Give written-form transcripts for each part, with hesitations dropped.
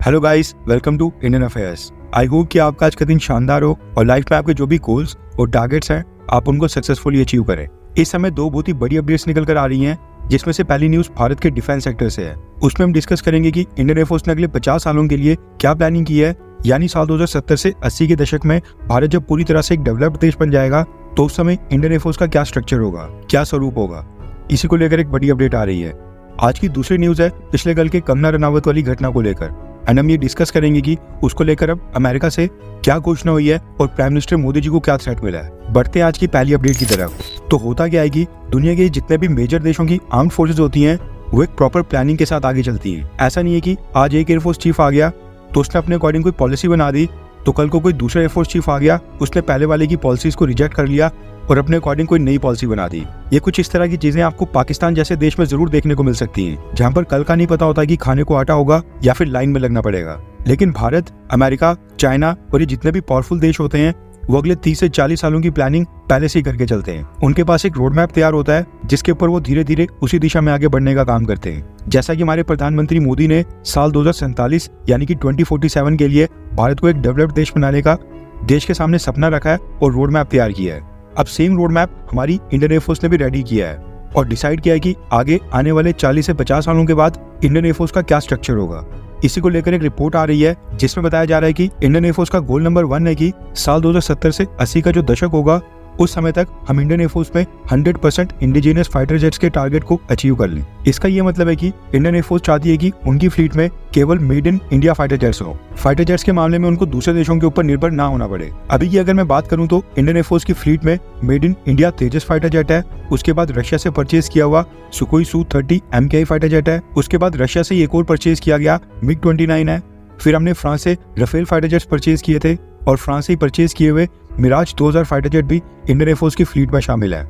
Hello guys, welcome to Indian affairs. I hope कि आपका आज का दिन शानदार हो और लाइफ में आपके जो भी गोल्स और टारगेट्स हैं आप उनको सक्सेसफुली अचीव करें। इस समय दो बहुत ही बड़ी अपडेट्स निकल कर आ रही हैं, जिसमें से पहली न्यूज भारत के डिफेंस सेक्टर से है। उसमें हम डिस्कस करेंगे कि इंडियन एयरफोर्स ने अगले 50 सालों के लिए क्या प्लानिंग की है। यानी साल 2070 से 80 के दशक में भारत जब पूरी तरह से एक डेवलप्ड देश बन जाएगा तो उस समय इंडियन एयरफोर्स का क्या स्ट्रक्चर होगा, क्या स्वरूप होगा। इसी को लेकर एक बड़ी अपडेट आ रही है। आज की दूसरी न्यूज है पिछले कल के कंगना रनावत वाली घटना को लेकर, एंड हम ये डिस्कस करेंगे कि उसको लेकर अब अमेरिका से क्या घोषणा हुई है और प्राइम मिनिस्टर मोदी जी को क्या थ्रेट मिला है। बढ़ते हैं आज की पहली अपडेट की तरफ। तो होता क्या है कि दुनिया के जितने भी मेजर देशों की आर्म्ड फोर्सेज होती हैं वो एक प्रॉपर प्लानिंग के साथ आगे चलती हैं। ऐसा नहीं है कि आज एक एयरफोर्स चीफ आ गया तो उसने अपने अकॉर्डिंग कोई पॉलिसी बना दी, तो कल को कोई दूसरा एयरफोर्स चीफ आ गया उसने पहले वाले की पॉलिसीज को रिजेक्ट कर लिया और अपने अकॉर्डिंग कोई नई पॉलिसी बना दी। ये कुछ इस तरह की चीजें आपको पाकिस्तान जैसे देश में जरूर देखने को मिल सकती हैं, जहां पर कल का नहीं पता होता कि खाने को आटा होगा या फिर लाइन में लगना पड़ेगा। लेकिन भारत, अमेरिका, चाइना और ये जितने भी पावरफुल देश होते हैं वो अगले 30 से 40 सालों की प्लानिंग पहले से ही करके चलते हैं। उनके पास एक रोड मैप तैयार होता है जिसके ऊपर वो धीरे धीरे उसी दिशा में आगे बढ़ने का काम करते हैं। जैसा कि हमारे प्रधानमंत्री मोदी ने साल 2047 यानी कि 2047 के लिए भारत को एक डेवलप्ड देश बनाने का देश के सामने सपना रखा है और रोड मैप तैयार किया है। अब सेम रोड मैप हमारी इंडियन एयरफोर्स ने भी रेडी किया है और डिसाइड किया है कि आगे आने वाले 40 से 50 सालों के बाद इंडियन एयरफोर्स का क्या स्ट्रक्चर होगा। इसी को लेकर एक रिपोर्ट आ रही है जिसमें बताया जा रहा है कि इंडियन एयरफोर्स का गोल नंबर 1 है कि साल 2070 से 80 का जो दशक होगा उस समय तक हम इंडियन एयरफोर्स में 100% इंडिजिनियस फाइटर जेट्स के टारगेट को अचीव कर लें। इसका ये मतलब है कि इंडियन एयरफोर्स चाहती है कि उनकी फ्लीट में केवल made in India fighter jets हो। फाइटर जेट्स के मामले में उनको दूसरे देशों के ऊपर निर्भर ना होना पड़े। अभी की अगर मैं बात करूं तो इंडियन एयरफोर्स की फ्लीट में made in India Tejas fighter jet है, उसके बाद रशिया से परचेज किया हुआ Sukhoi Su-30 MKI fighter jet है, उसके बाद रशिया से एक और परचेज किया गया MiG-29 है, फिर हमने फ्रांस से राफेल फाइटर जेट्स परचेज किए थे और फ्रांस से परचेज किए हुए मिराज 2000 फाइटर जेट भी इंडियन एयरफोर्स की फ्लीट में शामिल है।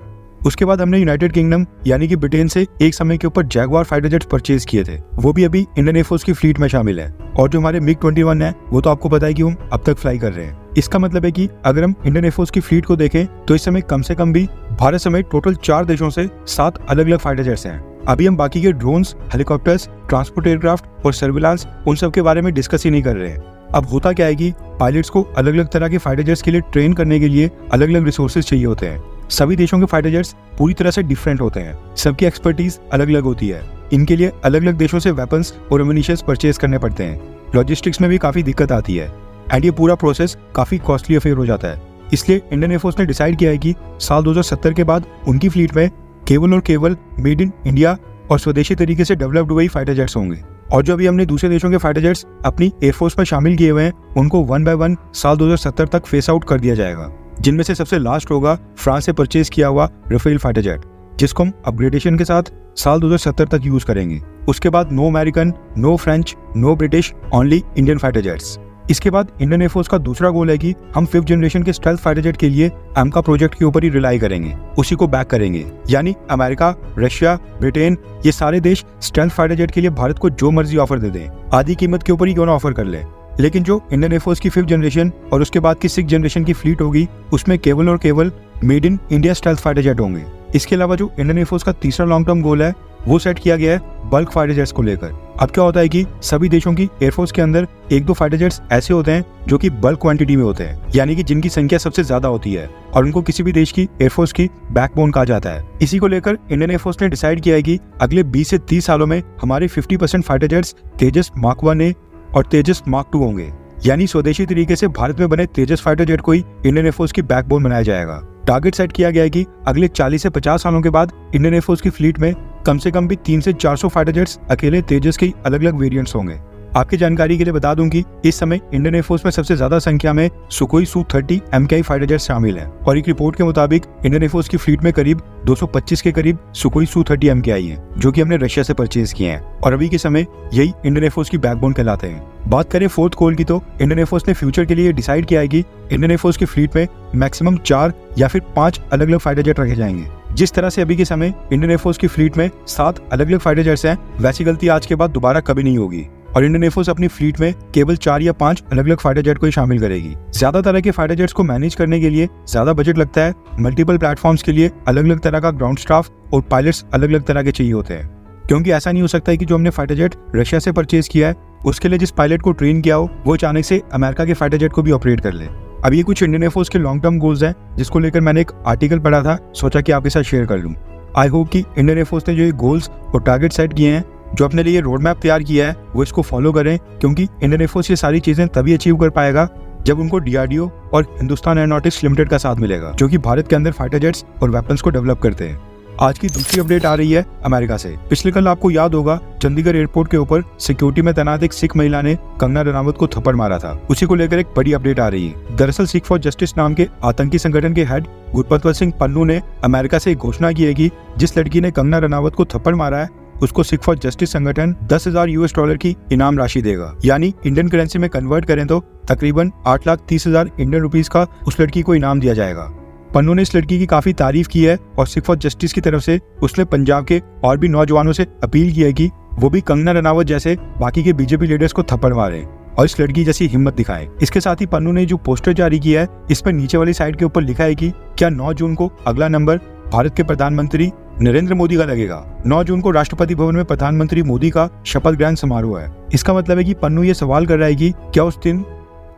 उसके बाद हमने यूनाइटेड किंगडम यानी कि ब्रिटेन से एक समय के ऊपर जैगुआर फाइटर जेट्स परचेज किए थे, वो भी अभी इंडियन एयरफोर्स की फ्लीट में शामिल है। और जो हमारे MiG-21 है वो तो आपको पता है कि हम अब तक फ्लाई कर रहे हैं। इसका मतलब है कि अगर हम इंडियन एयरफोर्स की फ्लीट को देखें तो इस समय कम से कम भी भारत समेत टोटल 4 देशों से 7 अलग अलग फाइटर जेट्स हैं। अभी हम बाकी के ड्रोन्स, हेलीकॉप्टर्स, ट्रांसपोर्ट एयरक्राफ्ट और सर्विलांस उन सब के बारे में डिस्कस ही नहीं कर रहे हैं। अब होता क्या है कि पायलट्स को अलग अलग तरह के फाइटर जेट्स के लिए ट्रेन करने के लिए अलग अलग रिसोर्सेज चाहिए होते हैं। सभी देशों के फाइटर जेट्स पूरी तरह से डिफरेंट होते हैं, सबकी एक्सपर्टीज अलग अलग होती है। इनके लिए अलग अलग देशों से वेपन्स और एम्युनिशंस परचेज करने पड़ते हैं। लॉजिस्टिक्स में भी काफी दिक्कत आती है एंड ये पूरा प्रोसेस काफी कॉस्टली अफेयर हो जाता है। इसलिए इंडियन एयरफोर्स ने डिसाइड किया है कि साल 2070 के बाद उनकी फ्लीट में केवल और केवल मेड इन इंडिया और स्वदेशी तरीके से डेवलप्ड हुए फाइटर जेट्स होंगे। और जो अभी हमने दूसरे देशों के फाइटर जेट्स अपनी एयरफोर्स में शामिल किए हुए हैं उनको 1 बाय 1 साल 2070 तक फेस आउट कर दिया जाएगा, जिनमें से सबसे लास्ट होगा फ्रांस से परचेज किया हुआ राफेल फाइटर जेट, जिसको हम अपग्रेडेशन के साथ साल 2070 तक यूज करेंगे। उसके बाद no American, no French, no British, only Indian fighter jets. इसके बाद इंडियन एयरफोर्स का दूसरा गोल है कि हम 5th जनरेशन के स्टेल्थ फाइटर जेट के लिए AMCA प्रोजेक्ट के ऊपर ही रिलाई करेंगे, उसी को बैक करेंगे। यानी अमेरिका, रशिया, ब्रिटेन ये सारे देश स्टेल्थ फाइटर जेट के लिए भारत को जो मर्जी ऑफर दे दें, आधी कीमत के ऊपर ही क्यों ना ऑफर कर ले, लेकिन जो इंडियन एयरफोर्स की 5th जनरेशन और उसके बाद की 6th जनरेशन की फ्लीट होगी उसमें केवल और केवल made in India stealth fighter jet होंगे। इसके अलावा जो इंडियन एयरफोर्स का तीसरा लॉन्ग टर्म गोल है वो सेट किया गया है बल्क फाइटर जेट्स को लेकर। अब क्या होता है कि सभी देशों की एयरफोर्स के अंदर 1-2 फाइटर जेट्स ऐसे होते हैं जो कि बल्क क्वांटिटी में होते हैं, यानी कि जिनकी संख्या सबसे ज्यादा होती है और उनको किसी भी देश की एयरफोर्स की बैकबोन कहा जाता है। इसी को लेकर इंडियन एयरफोर्स ने डिसाइड किया है कि अगले 20 से 30 सालों में हमारे 50% फाइटर जेट्स तेजस मार्क 1A और तेजस मार्क 2 होंगे। यानी स्वदेशी तरीके से भारत में बने तेजस फाइटर जेट को ही इंडियन एयरफोर्स की बैकबोन बनाया जाएगा। टारगेट सेट किया गया है कि अगले 40 से 50 सालों के बाद इंडियन एयरफोर्स की फ्लीट में कम से कम भी 300 से 400 फाइटर जेट्स अकेले तेजस के अलग अलग वेरिएंट्स होंगे। आपकी जानकारी के लिए बता दूं कि इस समय इंडियन एयरफोर्स में सबसे ज्यादा संख्या में Sukhoi Su-30 MKI fighter jets शामिल हैं और एक रिपोर्ट के मुताबिक इंडियन एयरफोर्स की फ्लीट में करीब 225 के करीब सुखोई Su-30 MKI हैं, जो कि हमने रशिया से परचेज किए हैं और अभी के समय यही इंडियन एयरफोर्स की बैकबोन कहलाते हैं। बात करें 4th गोल की तो इंडियन एयरफोर्स ने फ्यूचर के लिए डिसाइड किया है कि इंडियन एयरफोर्स की फ्लीट में मैक्सिमम 4 या फिर 5 अलग अलग फाइटर जेट रखे जाएंगे। जिस तरह से अभी के समय इंडियन एयरफोर्स की फ्लीट में 7 अलग अलग फाइटर जेट्स हैं, वैसी गलती आज के बाद दोबारा कभी नहीं होगी और इंडियन एयरफोर्स अपनी फ्लीट में केवल 4 या 5 अलग अलग फाइटर जेट को ही शामिल करेगी। ज्यादा तरह के फाइटर जेट्स को मैनेज करने के लिए ज्यादा बजट लगता है, मल्टीपल प्लेटफॉर्म्स के लिए अलग अलग तरह का ग्राउंड स्टाफ और पायलट्स अलग अलग तरह के चाहिए होते हैं। क्योंकि ऐसा नहीं हो सकता है कि जो हमने फाइटर जेट रशिया से परचेज किया है उसके लिए जिस पायलट को ट्रेन किया हो वो अचानक से अमेरिका के फाइटर जेट को भी ऑपरेट कर ले। अब ये कुछ इंडियन एयरफोर्स के लॉन्ग टर्म गोल्स हैं जिसको लेकर मैंने एक आर्टिकल पढ़ा था, सोचा कि आपके साथ शेयर कर लूँ। आई होप कि इंडियन एयरफोर्स ने जो ये गोल्स और टारगेट सेट किए हैं, जो अपने लिए रोड मैप तैयार किया है, वो इसको फॉलो करें, क्योंकि इंडियन एयरफोर्स ये सारी चीजें तभी अचीव कर पाएगा जब उनको डीआरडीओ और हिंदुस्तान एरोनॉटिक्स लिमिटेड का साथ मिलेगा, जो कि भारत के अंदर फाइटर जेट्स और वेपन्स को डेवलप करते हैं। आज की दूसरी अपडेट आ रही है अमेरिका से। पिछले कल आपको याद होगा चंडीगढ़ एयरपोर्ट के ऊपर सिक्योरिटी में तैनात एक सिख महिला ने कंगना रनावत को थप्पड़ मारा था। उसी को लेकर एक बड़ी अपडेट आ रही है। दरअसल सिख फॉर जस्टिस नाम के आतंकी संगठन के हेड गुरपतवत सिंह पन्नू ने अमेरिका से एक घोषणा की है कि जिस लड़की ने कंगना रनावत को थप्पड़ मारा है उसको सिख फॉर जस्टिस संगठन $10,000 की इनाम राशि देगा। यानी इंडियन करेंसी में कन्वर्ट करें तो तकरीबन 8,30,000 इंडियन रुपीस का उस लड़की को इनाम दिया जाएगा। पन्नू ने इस लड़की की काफी तारीफ की है और सिख फॉर जस्टिस की तरफ से उसने पंजाब के और भी नौजवानों से अपील की है कि वो भी कंगना रनावत जैसे बाकी के बीजेपी लीडर्स को थप्पड़ मारे और इस लड़की जैसी हिम्मत दिखाए। इसके साथ ही पन्नू ने जो पोस्टर जारी किया है, इस पर नीचे वाली साइड के ऊपर लिखा है कि क्या 9 जून को अगला नंबर भारत के प्रधानमंत्री नरेंद्र मोदी का लगेगा। 9 जून को राष्ट्रपति भवन में प्रधानमंत्री मोदी का शपथ ग्रहण समारोह है। इसका मतलब है कि पन्नू ये सवाल कर रहा है कि क्या उस दिन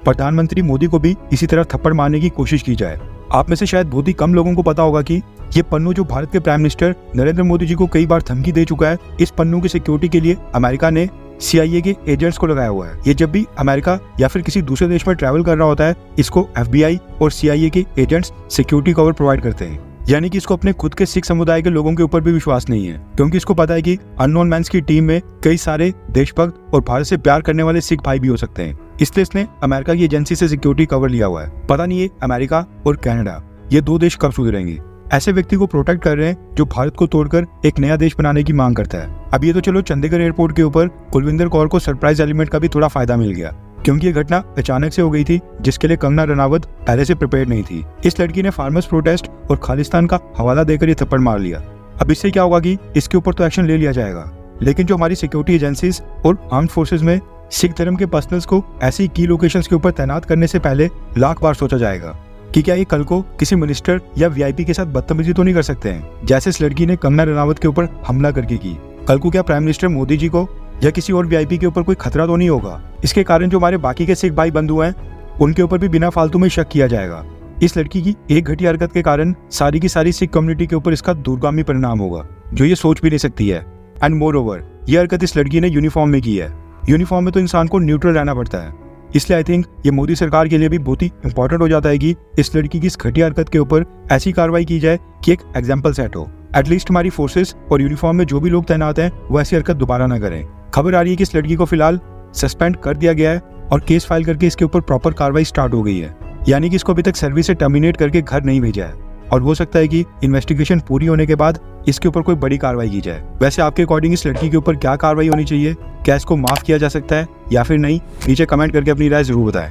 प्रधानमंत्री मोदी को भी इसी तरह थप्पड़ मारने की कोशिश की जाए। आप में से शायद बहुत ही कम लोगों को पता होगा कि ये पन्नू जो भारत के प्राइम मिनिस्टर नरेंद्र मोदी जी को कई बार धमकी दे चुका है, इस पन्नू की सिक्योरिटी के लिए अमेरिका ने CIA के एजेंट्स को लगाया हुआ है। ये जब भी अमेरिका या फिर किसी दूसरे देश में ट्रैवल कर रहा होता है, इसको FBI और CIA के एजेंट्स सिक्योरिटी कवर प्रोवाइड करते हैं। यानी कि इसको अपने खुद के सिख समुदाय के लोगों के ऊपर भी विश्वास नहीं है, क्योंकि इसको पता है कि अननोन मैन्स की टीम में कई सारे देशभक्त और भारत से प्यार करने वाले सिख भाई भी हो सकते हैं। इसलिए इसने अमेरिका की एजेंसी से सिक्योरिटी कवर लिया हुआ है। पता नहीं है अमेरिका और कनाडा ये 2 देश कब सुधरेंगे। ऐसे व्यक्ति को प्रोटेक्ट कर रहे हैं जो भारत को तोड़कर एक नया देश बनाने की मांग करता है। अब ये तो चलो चंडीगढ़ एयरपोर्ट के ऊपर कुलविंदर कौर को सरप्राइज एलिमेंट का भी थोड़ा फायदा मिल गया, क्योंकि ये घटना अचानक से हो गई थी जिसके लिए कंगना रनावत पहले से प्रिपेयर नहीं थी। इस लड़की ने फार्मर्स प्रोटेस्ट और खालिस्तान का हवाला देकर ये थप्पड़ मार लिया। अब इससे क्या होगा कि इसके ऊपर तो एक्शन ले लिया जाएगा, लेकिन जो हमारी सिक्योरिटी एजेंसीज और आर्म्ड फोर्सेज में सिख धर्म के पर्सनल्स को ऐसी की लोकेशंस के ऊपर तैनात करने से पहले लाख बार सोचा जाएगा कि क्या ये कल को किसी मिनिस्टर या VIP के साथ बदतमीजी तो नहीं कर सकते हैं, जैसे इस लड़की ने कंगना रनावत के ऊपर हमला करके की। कल को क्या प्राइम मिनिस्टर मोदी जी को या किसी और VIP के ऊपर कोई खतरा तो नहीं होगा। इसके कारण जो हमारे बाकी के सिख भाई बंधु हैं उनके ऊपर भी बिना फालतू में शक किया जाएगा। इस लड़की की एक घटिया हरकत के कारण सारी की सारी सिख कम्युनिटी के ऊपर इसका दूरगामी परिणाम होगा, जो ये सोच भी नहीं सकती है। एंड मोर ओवर ये हरकत इस लड़की ने यूनिफॉर्म में की है। यूनिफॉर्म में तो इंसान को न्यूट्रल रहना पड़ता है, इसलिए आई थिंक ये मोदी सरकार के लिए भी बहुत ही इंपॉर्टेंट हो जाता है कि इस लड़की की इस घटिया हरकत के ऊपर ऐसी कार्रवाई की जाए कि एक एग्जाम्पल सेट हो। एटलीस्ट हमारी फोर्सेस और यूनिफॉर्म में जो भी लोग तैनात हैं वो ऐसी हरकत दोबारा ना करें। खबर आ रही है कि इस लड़की को फिलहाल सस्पेंड कर दिया गया है और केस फाइल करके इसके ऊपर प्रॉपर कार्रवाई स्टार्ट हो गई है। यानी कि इसको अभी तक सर्विस से टर्मिनेट करके घर नहीं भेजा है और हो सकता है कि इन्वेस्टिगेशन पूरी होने के बाद इसके ऊपर कोई बड़ी कार्रवाई की जाए। वैसे आपके अकॉर्डिंग इस लड़की के ऊपर क्या कार्रवाई होनी चाहिए? क्या इसको माफ किया जा सकता है या फिर नहीं? नीचे कमेंट करके अपनी राय जरूर बताएं।